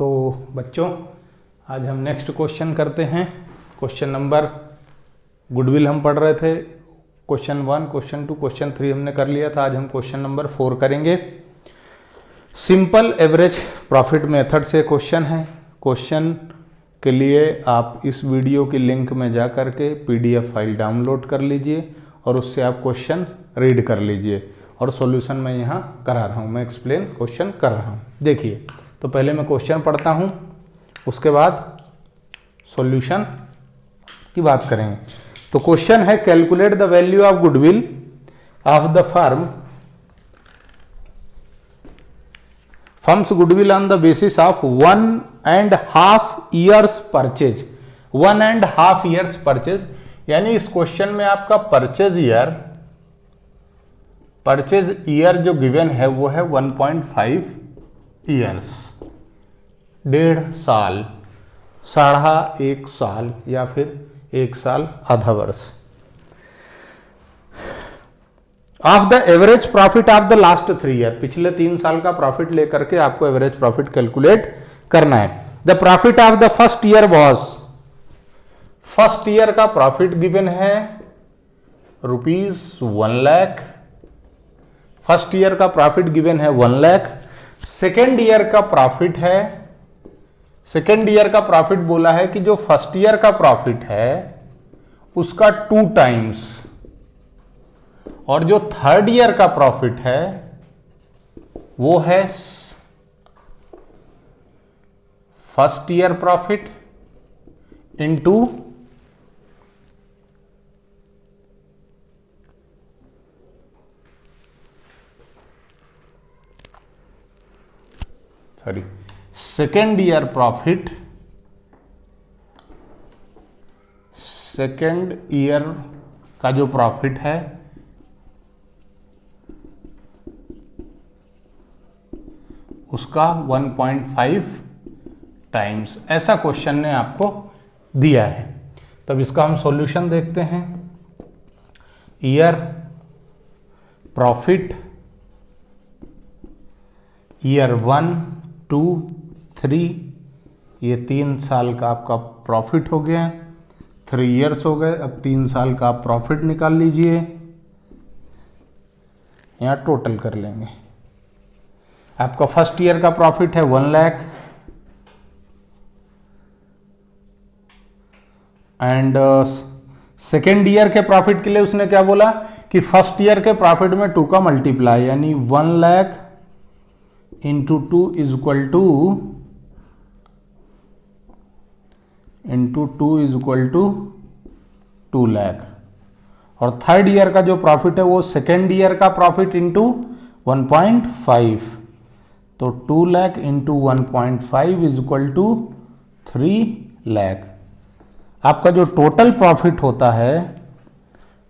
तो बच्चों आज हम नेक्स्ट क्वेश्चन करते हैं। क्वेश्चन नंबर गुडविल हम पढ़ रहे थे, क्वेश्चन 1, क्वेश्चन 2, क्वेश्चन 3 हमने कर लिया था। आज हम क्वेश्चन नंबर 4 करेंगे। सिंपल एवरेज प्रॉफिट मेथड से क्वेश्चन है। क्वेश्चन के लिए आप इस वीडियो की लिंक में जा कर के PDF फाइल डाउनलोड कर लीजिए और उससे आप क्वेश्चन रीड कर लीजिए और सॉल्यूशन मैं यहाँ करा रहा हूँ, मैं एक्सप्लेन क्वेश्चन कर रहा हूँ। देखिए, तो पहले मैं क्वेश्चन पढ़ता हूँ, उसके बाद सॉल्यूशन की बात करेंगे। तो क्वेश्चन है, calculate the value of goodwill of the firms goodwill on the basis of 1.5 years purchase. 1.5 years purchase यानी इस क्वेश्चन में आपका परचेज ईयर जो गिवन है वो है 1.5 years, 1.5 साल, 1.5 साल या फिर 1 साल आधा वर्ष। Of the average profit of the last 3 year, पिछले 3 साल का प्रॉफिट लेकर के आपको एवरेज प्रॉफिट कैलकुलेट करना है। The profit of the first year was, first year का प्रॉफिट गिवन है ₹1 लाख। फर्स्ट ईयर का प्रॉफिट गिवन है 1 लाख। सेकेंड ईयर का प्रॉफिट है, सेकेंड ईयर का प्रॉफिट बोला है कि जो फर्स्ट ईयर का प्रॉफिट है उसका 2 times, और जो थर्ड ईयर का प्रॉफिट है वो है first year profit into second year profit, second year का जो प्रॉफिट है उसका 1.5 टाइम्स। ऐसा क्वेश्चन ने आपको दिया है। तब इसका हम सॉल्यूशन देखते हैं। ईयर प्रॉफिट, ईयर 1, 2, 3, ये 3 साल का आपका प्रॉफिट हो गया, 3 years हो गए। अब 3 साल का आप प्रॉफिट निकाल लीजिए, यहाँ टोटल कर लेंगे। आपका फर्स्ट ईयर का प्रॉफिट है 1 लाख एंड सेकेंड ईयर के प्रॉफिट के लिए उसने क्या बोला कि फर्स्ट ईयर के प्रॉफिट में 2 का मल्टीप्लाई, यानी 1 lakh into 2 is equal to 2 lakh. और थर्ड ईयर का जो प्रॉफिट है वो सेकेंड ईयर का प्रॉफिट इंटू 1.5, तो 2 lakh into 1.5 is equal to 3 lakh. आपका जो टोटल प्रॉफिट होता है,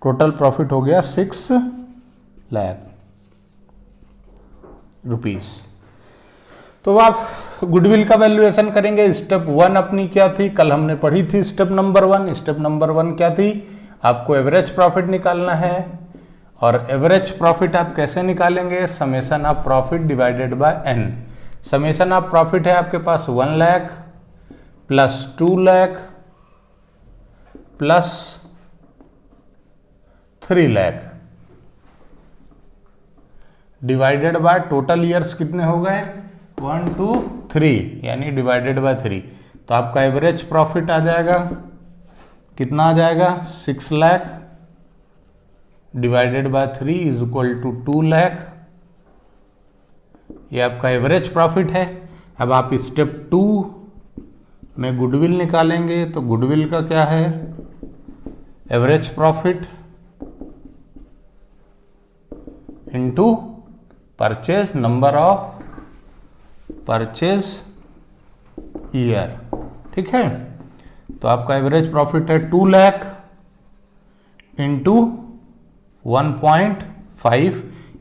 टोटल प्रॉफिट हो गया 6 लाख रुपीस। तो आप गुडविल का वैल्यूएशन करेंगे। स्टेप 1 अपनी क्या थी, कल हमने पढ़ी थी स्टेप नंबर 1। स्टेप नंबर 1 क्या थी, आपको एवरेज प्रॉफिट निकालना है। और एवरेज प्रॉफिट आप कैसे निकालेंगे, summation of profit divided by n। Summation of profit है आपके पास 1 lakh plus 2 lakh plus 3 lakh divided by total years कितने हो गए, 1, 2, 3, यानी डिवाइडेड बाय 3। तो आपका एवरेज प्रॉफिट आ जाएगा, कितना आ जाएगा, 6 lakh divided by 3 is equal to 2 lakh. ये आपका एवरेज प्रॉफिट है। अब आप स्टेप 2 में गुडविल निकालेंगे। तो गुडविल का क्या है, average profit into purchase number of purchase year. ठीक है, तो आपका एवरेज प्रॉफिट है 2 लाख इंटू 1.5,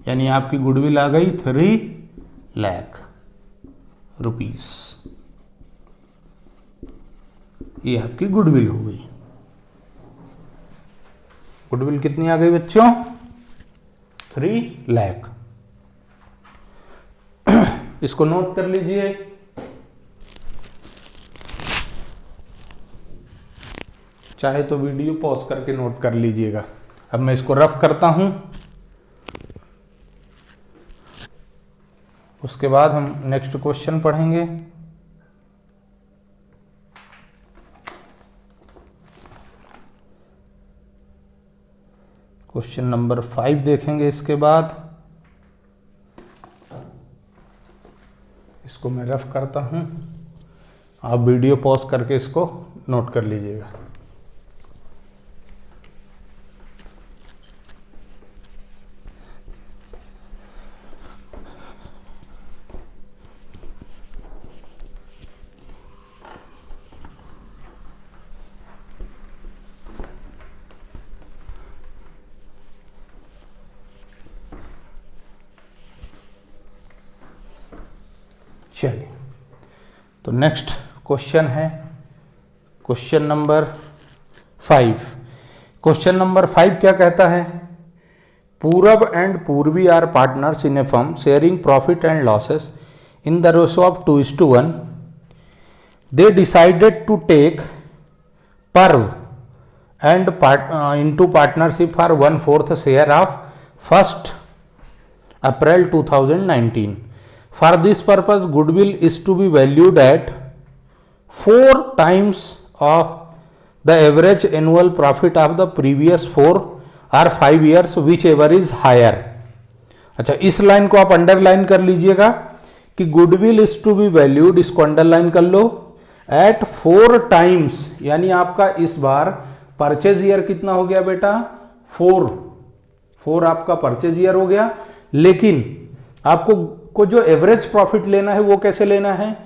यानी आपकी गुडविल आ गई 3 लाख रुपीस। ये आपकी गुडविल हो गई। गुडविल कितनी आ गई बच्चों, 3 लाख। इसको नोट कर लीजिए। चाहे तो वीडियो पॉज करके नोट कर लीजिएगा। अब मैं इसको रफ करता हूं, उसके बाद हम नेक्स्ट क्वेश्चन पढ़ेंगे। क्वेश्चन नंबर 5 देखेंगे इसके बाद। इसको मैं रफ करता हूं, आप वीडियो पॉज करके इसको नोट कर लीजिएगा। चलिए, तो नेक्स्ट क्वेश्चन है क्वेश्चन नंबर 5। क्वेश्चन नंबर 5 क्या कहता है? Purab and Purvi are partners in a firm sharing profit and losses in the ratio of 2:1। They decided to take Parv and into partnership for 1/4 share of 1 April 2019। For this purpose, goodwill is to be valued at 4 times of the average annual profit of the previous 4 or 5 years, whichever is higher। अच्छा, इस line को आप underline कर लीजिएगा कि goodwill is to be valued, इसको underline कर लो, एट 4 टाइम्स, यानी आपका इस बार परचेज ईयर कितना हो गया बेटा? 4 आपका परचेज ईयर हो गया। लेकिन आपको जो एवरेज प्रॉफिट लेना है वो कैसे लेना है?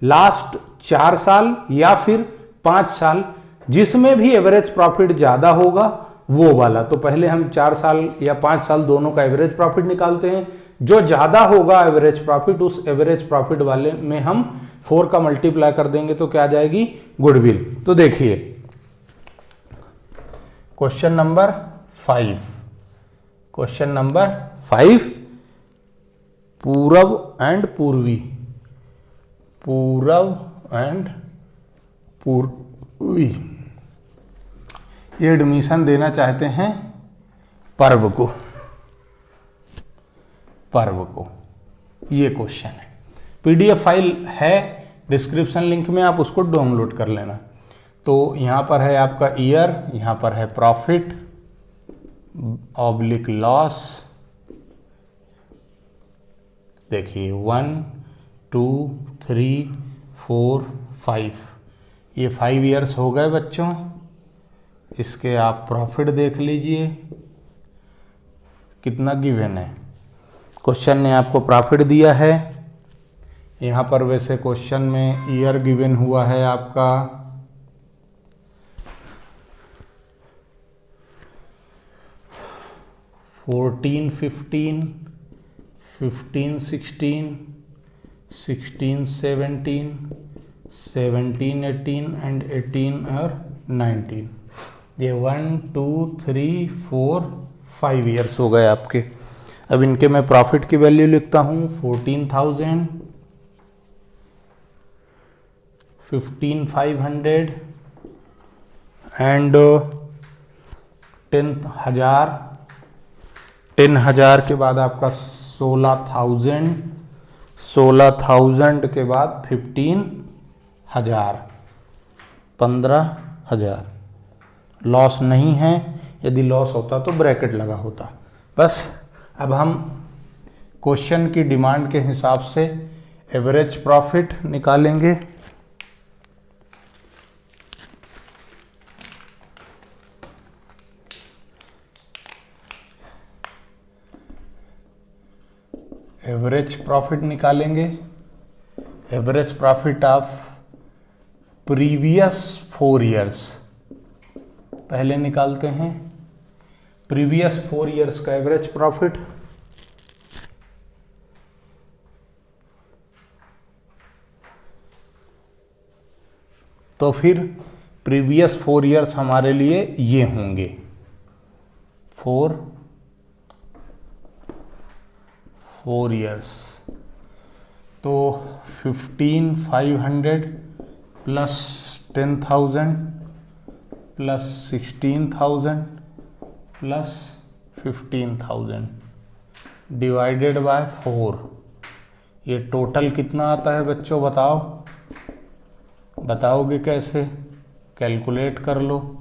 लास्ट 4 साल या फिर 5 साल, जिसमें भी एवरेज प्रॉफिट ज्यादा होगा वो वाला। तो पहले हम 4 साल या 5 साल दोनों का एवरेज प्रॉफिट निकालते हैं। जो ज्यादा होगा एवरेज प्रॉफिट, उस एवरेज प्रॉफिट वाले में हम 4 का मल्टीप्लाई कर देंगे तो क्या आ जाएगी? गुडविल। तो देखिए क्वेश्चन नंबर 5, क्वेश्चन नंबर 5, पूरब एंड पूर्वी, पूरब एंड पूर्वी, ये एडमिशन देना चाहते हैं पर्व को, पर्व को। ये क्वेश्चन है, पीडीएफ फाइल है डिस्क्रिप्शन लिंक में, आप उसको डाउनलोड कर लेना। तो यहां पर है आपका ईयर, यहां पर है प्रॉफिट ऑब्लिक लॉस। देखिए 1 2 3 4 5, ये 5 ईयर्स हो गए बच्चों। इसके आप प्रॉफिट देख लीजिए कितना गिवन है। क्वेश्चन ने आपको प्रॉफिट दिया है, यहाँ पर वैसे क्वेश्चन में ईयर गिवन हुआ है आपका 14 15 15 16 16 17 17 18 एंड 18 और 19। ये 1 2 3 4 5 ईयर्स हो गए आपके। अब इनके मैं प्रॉफिट की वैल्यू लिखता हूँ 14,000, 15,500 एंड 10,000। 10,000 के बाद आपका 16,000, 16,000 के बाद 15,000, 15,000। लॉस नहीं है, यदि लॉस होता तो ब्रैकेट लगा होता। बस अब हम क्वेश्चन की डिमांड के हिसाब से एवरेज प्रॉफिट निकालेंगे। एवरेज प्रॉफिट निकालेंगे, average profit of previous 4 years पहले निकालते हैं। प्रीवियस 4 ईयर्स का एवरेज प्रॉफिट तो फिर प्रीवियस 4 ईयर्स हमारे लिए ये होंगे 4 ईयर्स। तो 15,500 plus 10,000 plus 16,000 plus 15,000 divided by 4। ये टोटल कितना आता है बच्चों, बताओ, बताओगे कैसे? कैलकुलेट कर लो।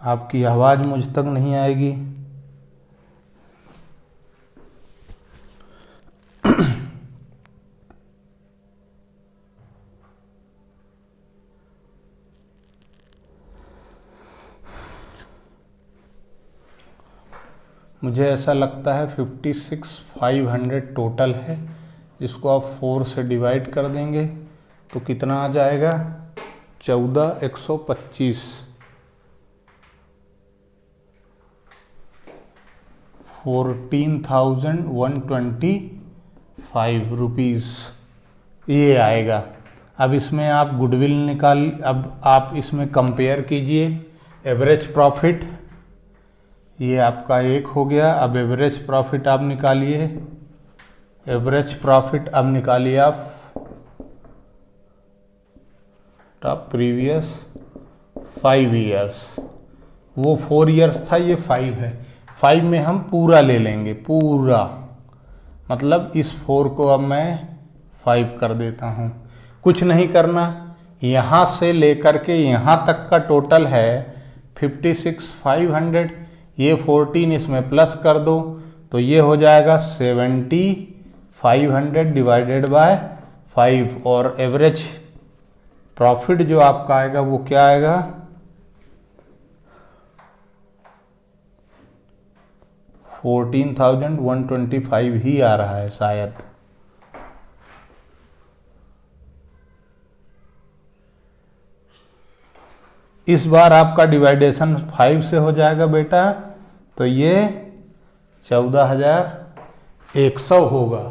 आपकी आवाज़ मुझ तक नहीं आएगी। मुझे ऐसा लगता है 56,500 टोटल है। इसको आप 4 से डिवाइड कर देंगे तो कितना आ जाएगा, 14,125। 14,125 रुपीज़ ये आएगा। अब इसमें आप गुडविल निकाल, अब आप इसमें कंपेयर कीजिए। एवरेज प्रॉफिट ये आपका एक हो गया। अब एवरेज प्रॉफिट आप निकालिए। एवरेज प्रॉफिट अब निकालिए आप प्रीवियस 5 ईयर्स। वो 4 ईयर्स था, ये 5 है। 5 में हम पूरा ले लेंगे, पूरा मतलब इस 4 को अब मैं 5 कर देता हूँ। कुछ नहीं करना, यहाँ से लेकर के यहाँ तक का टोटल है 56,500। ये 14 इसमें प्लस कर दो तो ये हो जाएगा 70,500 डिवाइडेड बाय 5। और एवरेज प्रॉफिट जो आपका आएगा वो क्या आएगा, 14,125 ही आ रहा है शायद। इस बार आपका डिवाइडेशन 5 से हो जाएगा बेटा, तो ये 14,100 होगा।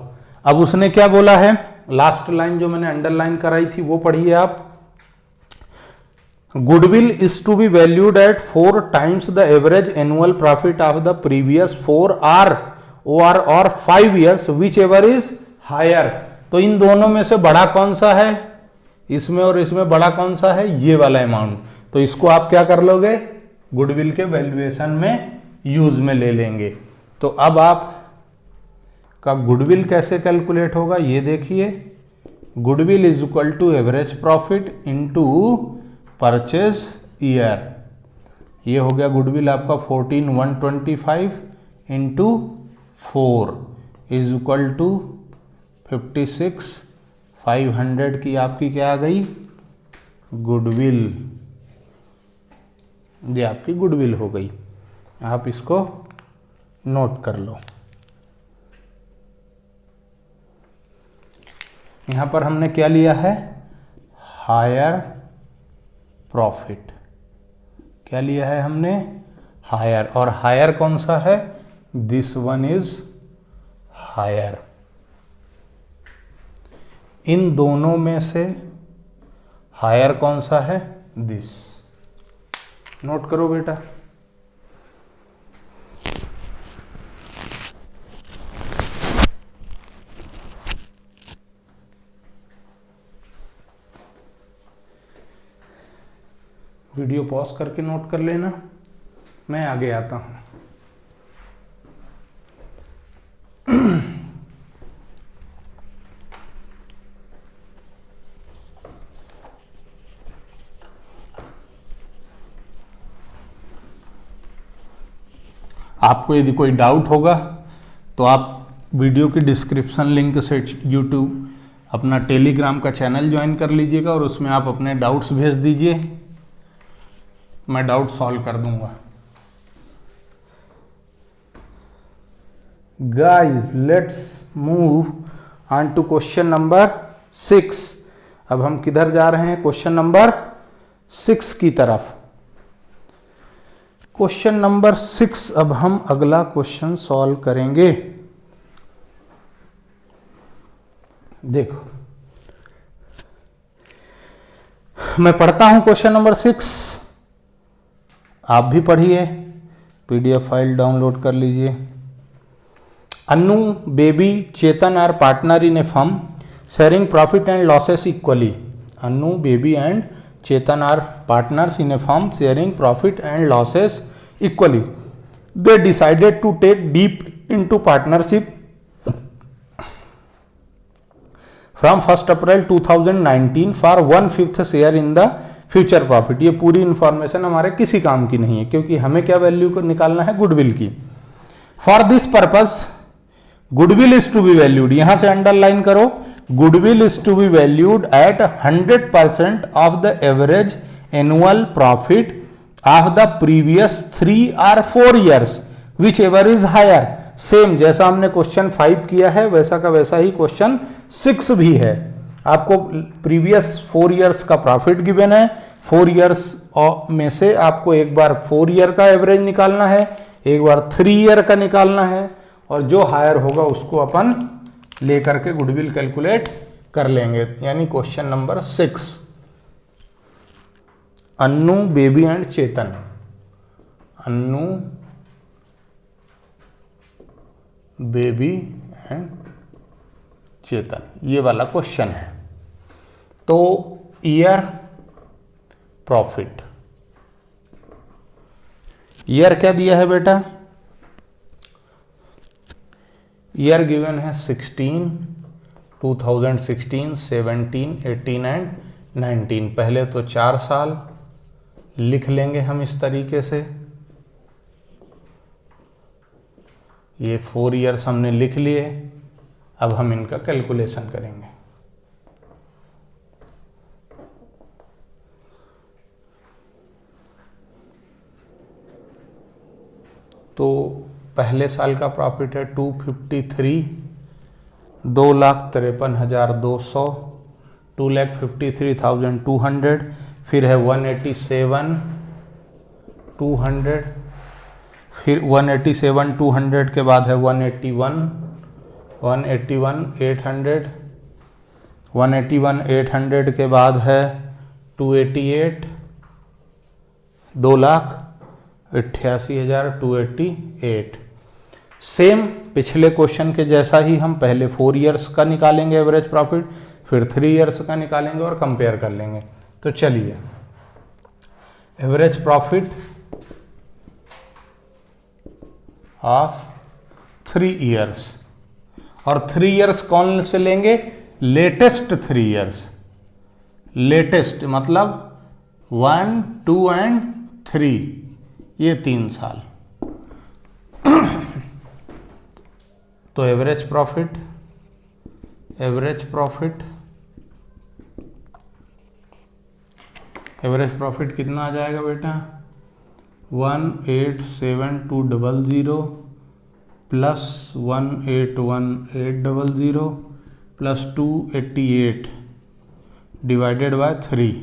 अब उसने क्या बोला है, लास्ट लाइन जो मैंने अंडरलाइन कराई थी वो पढ़िए आप। Goodwill is to be valued at 4 times the average annual profit of the previous 4 और 5 years whichever is higher. तो इन दोनों में से बड़ा कौन सा है, इसमें और इसमें बड़ा कौन सा है, ये वाला अमाउंट। तो इसको आप क्या कर लोगे, गुडविल के वैल्यूएशन में यूज में ले लेंगे। तो अब आप का गुडविल कैसे कैलकुलेट होगा ये देखिए। Goodwill is equal to average profit into purchase year. ये हो गया गुडविल आपका 14,125 इंटू 4 इज इक्वल टू 56,500 की आपकी क्या आ गई, गुडविल। ये आपकी गुडविल हो गई। आप इसको नोट कर लो। यहां पर हमने क्या लिया है, हायर प्रॉफिट। क्या लिया है हमने, हायर। और हायर कौन सा है, दिस वन इज हायर। इन दोनों में से हायर कौन सा है, दिस। नोट करो बेटा। वीडियो पॉज करके नोट कर लेना, मैं आगे आता हूं। आपको यदि कोई डाउट होगा तो आप वीडियो की डिस्क्रिप्शन लिंक से यूट्यूब अपना टेलीग्राम का चैनल ज्वाइन कर लीजिएगा और उसमें आप अपने डाउट्स भेज दीजिए, मैं डाउट सॉल्व कर दूंगा। Guys let's move on to question number 6। अब हम किधर जा रहे हैं, क्वेश्चन नंबर 6 की तरफ। क्वेश्चन नंबर 6 अब हम अगला क्वेश्चन सॉल्व करेंगे। देखो मैं पढ़ता हूं क्वेश्चन नंबर 6, आप भी पढ़िए, पीडीएफ फाइल डाउनलोड कर लीजिए। Annu, Baby, Chetan are partner in a firm sharing profit and losses equally. Annu, baby and Chetan are partners in a firm sharing profit and losses equally. They decided to take deep into partnership from 1st April 2019 for 1/5 share in the future profit. ये पूरी information हमारे किसी काम की नहीं है, क्योंकि हमें क्या वैल्यू को निकालना है, गुडविल की। For this purpose goodwill is to be valued, यहां से अंडरलाइन करो, goodwill is to be valued at 100% of the average annual profit of the previous 3 or 4 years whichever is higher. Same जैसा हमने question 5 किया है वैसा का वैसा ही क्वेश्चन 6 भी है। आपको प्रीवियस 4 years का प्रॉफिट गिवन है, 4 years में से आपको एक बार 4 year का एवरेज निकालना है, एक बार 3 year का निकालना है, और जो हायर होगा उसको अपन लेकर के गुडविल कैलकुलेट कर लेंगे। यानी question number 6, Annu, baby and Chetan, Annu, baby and Chetan, ये वाला क्वेश्चन है। तो ईयर प्रॉफिट, ईयर क्या दिया है बेटा, ईयर गिवन है 16, 2016, 17, 18 एंड 19। पहले तो 4 साल लिख लेंगे हम इस तरीके से, ये 4 years हमने लिख लिए। अब हम इनका कैलकुलेशन करेंगे। तो पहले साल का प्रॉफिट है 253, 2,53,200, 2,53,200, फिर है 187, 200, फिर 187, 200 के बाद है 181, 800, 181, 800 के बाद है 288, 2,88,288। सेम पिछले क्वेश्चन के जैसा ही हम पहले 4 years का निकालेंगे एवरेज प्रॉफिट, फिर 3 years का निकालेंगे और कंपेयर कर लेंगे। तो चलिए, एवरेज प्रॉफिट ऑफ 3 years, और 3 years कौन से लेंगे, लेटेस्ट 3 years, लेटेस्ट मतलब 1, 2 एंड 3, ये 3 साल। तो average profit, average profit, average profit कितना आ जाएगा बेटा, 1,87,200 plus 1,81,800 plus 288 divided by 3।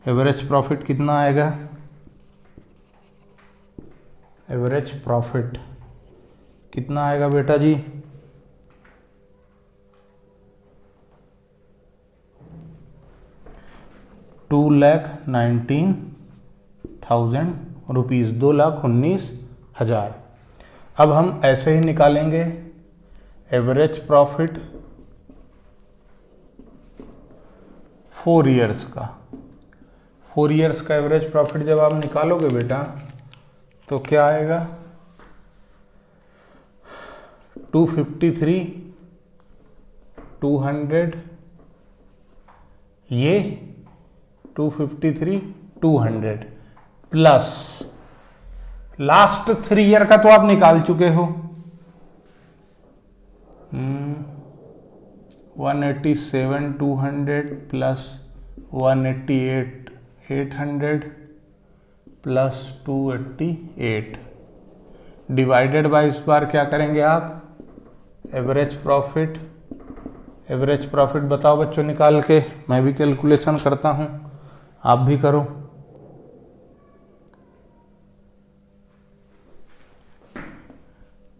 Average profit कितना आएगा, एवरेज प्रॉफिट कितना आएगा बेटा जी, 2,19,000 रुपीज़, 2,19,000। अब हम ऐसे ही निकालेंगे एवरेज प्रॉफिट 4 years का। 4 years का एवरेज प्रॉफिट जब आप निकालोगे बेटा तो क्या आएगा, 253, 200, ये 253, 200 प्लस लास्ट 3 year का तो आप निकाल चुके हो, 187,200 प्लस 188,800 प्लस 288 डिवाइडेड बाय, इस बार क्या करेंगे आप, एवरेज प्रॉफिट, एवरेज प्रॉफिट बताओ बच्चों निकाल के, मैं भी कैलकुलेशन करता हूं, आप भी करो।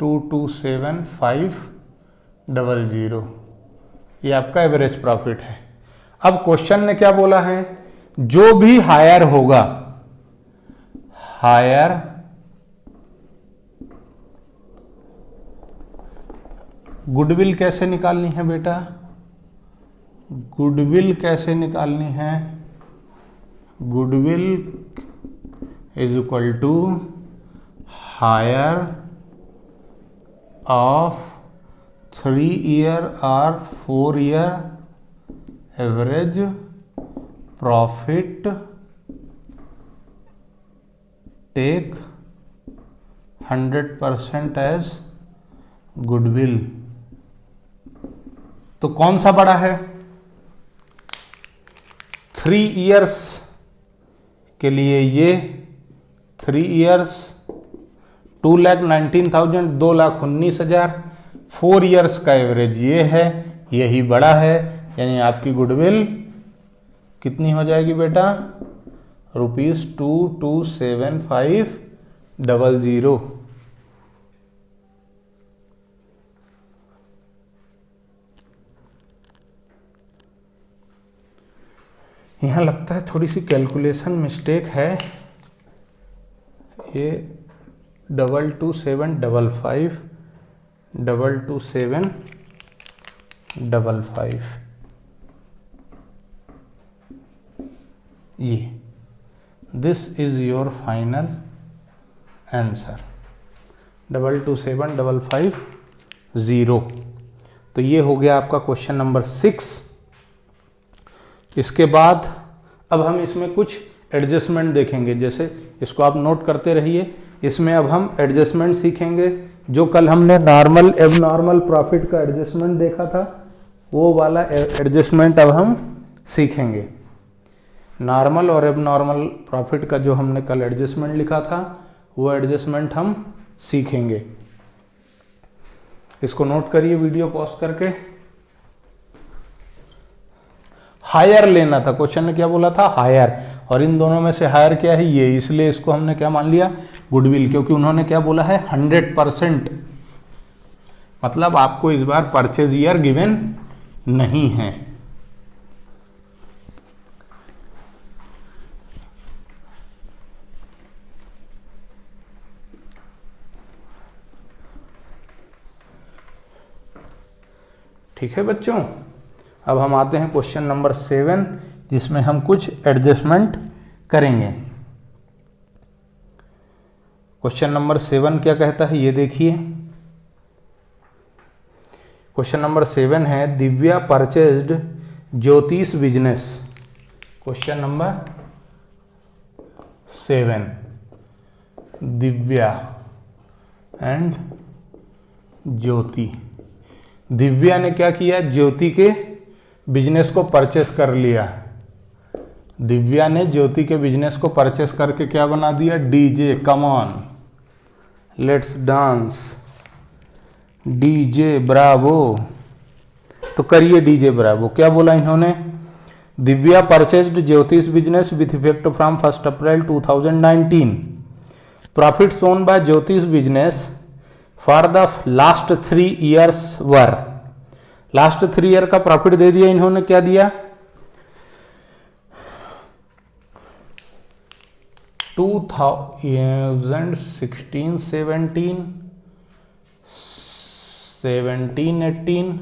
$227,500, ये आपका एवरेज प्रॉफिट है। अब क्वेश्चन ने क्या बोला है, जो भी हायर होगा, हायर गुडविल कैसे निकालनी है बेटा, गुडविल कैसे निकालनी है, goodwill is equal to higher of 3 year और 4 year average profit take 100% as goodwill. तो कौन सा बड़ा है? 3 ईयर्स के लिए ये 3 ईयर्स 2,19,000 2,19,000। 4 ईयर्स का एवरेज ये है, यही बड़ा है, यानी आपकी गुडविल कितनी हो जाएगी बेटा? ₹227500। यहाँ लगता है थोड़ी सी कैलकुलेशन मिस्टेक है। ये 22755 22755 ये this is your final answer 227550। तो ये हो गया आपका क्वेश्चन नंबर 6। इसके बाद अब हम इसमें कुछ एडजस्टमेंट देखेंगे, जैसे इसको आप नोट करते रहिए। इसमें अब हम एडजस्टमेंट सीखेंगे। जो कल हमने नॉर्मल एबनॉर्मल प्रॉफिट का एडजस्टमेंट देखा था, वो वाला एडजस्टमेंट अब हम सीखेंगे। नॉर्मल और एबनॉर्मल प्रॉफिट का जो हमने कल एडजस्टमेंट लिखा था, वो एडजस्टमेंट हम सीखेंगे। इसको नोट करिए वीडियो पॉज करके। हायर लेना था, क्वेश्चन ने क्या बोला था? हायर। और इन दोनों में से हायर क्या है? ये, इसलिए इसको हमने क्या मान लिया? गुडविल, क्योंकि उन्होंने क्या बोला है? 100%। मतलब आपको इस बार परचेज ईयर गिवन नहीं है। ठीक है बच्चों, अब हम आते हैं क्वेश्चन नंबर 7, जिसमें हम कुछ एडजस्टमेंट करेंगे। क्वेश्चन नंबर 7 क्या कहता है, ये देखिए। क्वेश्चन नंबर 7 है, Divya purchased Jyotish business. Question number 7, Divya and Jyoti. Divya ने क्या किया? ज्योति के बिजनेस को परचेस कर लिया। दिव्या ने ज्योति के बिजनेस को परचेस करके क्या बना दिया? DJ, come on let's dance, DJ Bravo. तो करिए डीजे ब्रावो। क्या बोला इन्होंने? Divya purchased Jyotish business with effect from 1 April 2019। Profit shown by Jyotish business for the last 3 years were. Last 3 year का प्रॉफिट दे दिया इन्होंने। क्या दिया? 2016, 17, 18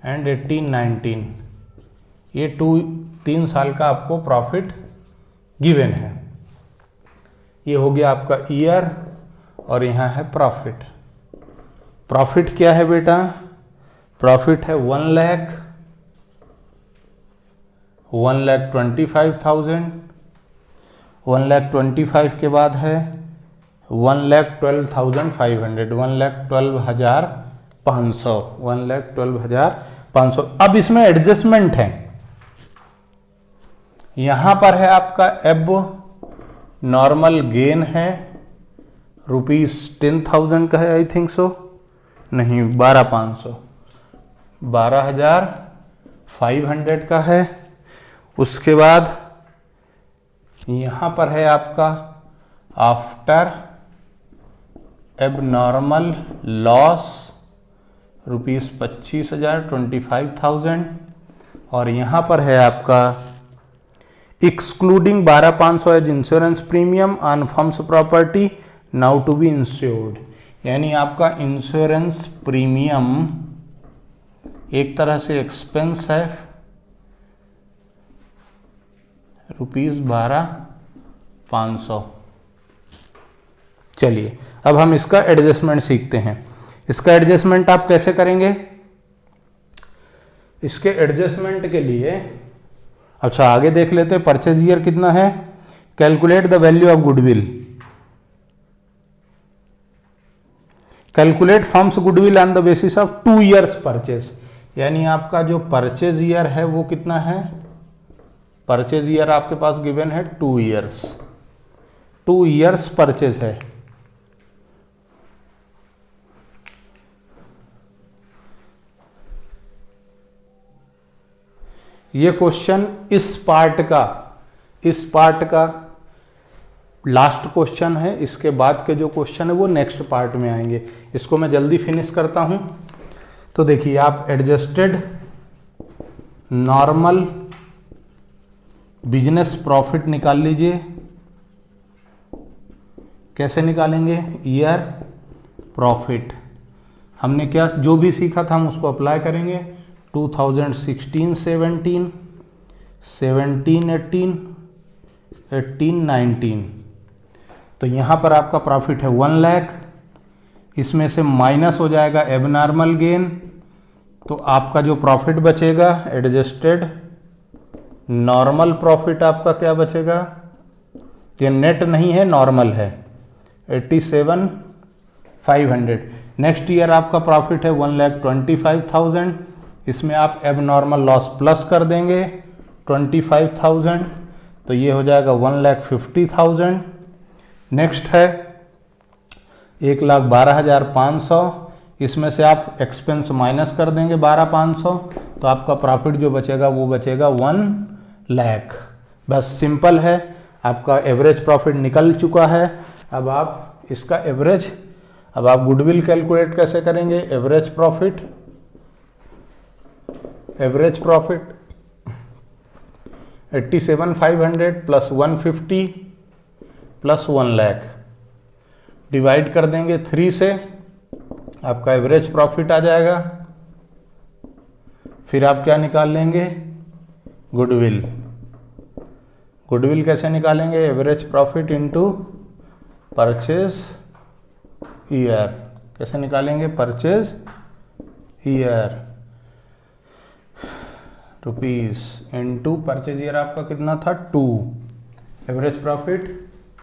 एंड 18, 19। ये 3 साल का आपको प्रॉफिट गिवन है। ये हो गया आपका ईयर, और यहाँ है प्रॉफिट। प्रॉफिट क्या है बेटा? प्रॉफिट है 1,25,000। 1,25,000 के बाद है 1,12,500, 1,12,500, 1,12,500। अब इसमें एडजस्टमेंट है। यहां पर है आपका एब नॉर्मल गेन है, ₹10,000 का है, आई थिंक सो, नहीं 12,500, 12,500 का है। उसके बाद यहाँ पर है आपका आफ्टर एबनॉर्मल लॉस ₹25,000, 25,000। और यहाँ पर है आपका excluding 12,500 as insurance premium on firm's property now to be insured. यानी आपका इंश्योरेंस प्रीमियम एक तरह से एक्सपेंस है, ₹12,500। चलिए अब हम इसका एडजस्टमेंट सीखते हैं। इसका एडजस्टमेंट आप कैसे करेंगे? इसके एडजस्टमेंट के लिए अच्छा आगे देख लेते हैं। परचेज ईयर कितना है? Calculate the value of goodwill. Calculate firms goodwill on the basis of 2 years purchase. यानी आपका जो परचेज ईयर है वो कितना है? परचेज ईयर आपके पास गिवन है 2 years। 2 years परचेज है। ये क्वेश्चन इस पार्ट का लास्ट क्वेश्चन है। इसके बाद के जो क्वेश्चन है वो नेक्स्ट पार्ट में आएंगे। इसको मैं जल्दी फिनिश करता हूं। तो देखिए आप एडजस्टेड नॉर्मल बिजनेस प्रॉफिट निकाल लीजिए। कैसे निकालेंगे? Year profit. हमने क्या जो भी सीखा था हम उसको अप्लाई करेंगे। 2016-17, 17-18, 18-19। तो यहाँ पर आपका प्रॉफिट है 1 लाख। इसमें से माइनस हो जाएगा एबनॉर्मल गेन। तो आपका जो प्रॉफिट बचेगा एडजस्टेड नॉर्मल प्रॉफिट आपका क्या बचेगा? ये नेट नहीं है, नॉर्मल है। 87,500। नेक्स्ट ईयर आपका प्रॉफिट है 1,25,000। इसमें आप एबनॉर्मल लॉस प्लस कर देंगे 25,000। तो ये हो जाएगा 1,50,000। नेक्स्ट है 1,12,500। इसमें से आप एक्सपेंस माइनस कर देंगे 12,500। तो आपका प्रॉफिट जो बचेगा वो बचेगा 1 लाख। बस सिंपल है। आपका एवरेज प्रॉफिट निकल चुका है। अब आप इसका एवरेज, अब आप गुडविल कैलकुलेट कैसे करेंगे? Average profit 87,500 plus 150 plus 1 lakh divide कर देंगे 3 से, आपका एवरेज प्रॉफिट आ जाएगा। फिर आप क्या निकाल लेंगे? गुडविल। गुडविल कैसे निकालेंगे? Average profit into purchase year. कैसे निकालेंगे? Purchase year rupees into purchase year आपका कितना था? 2। Average profit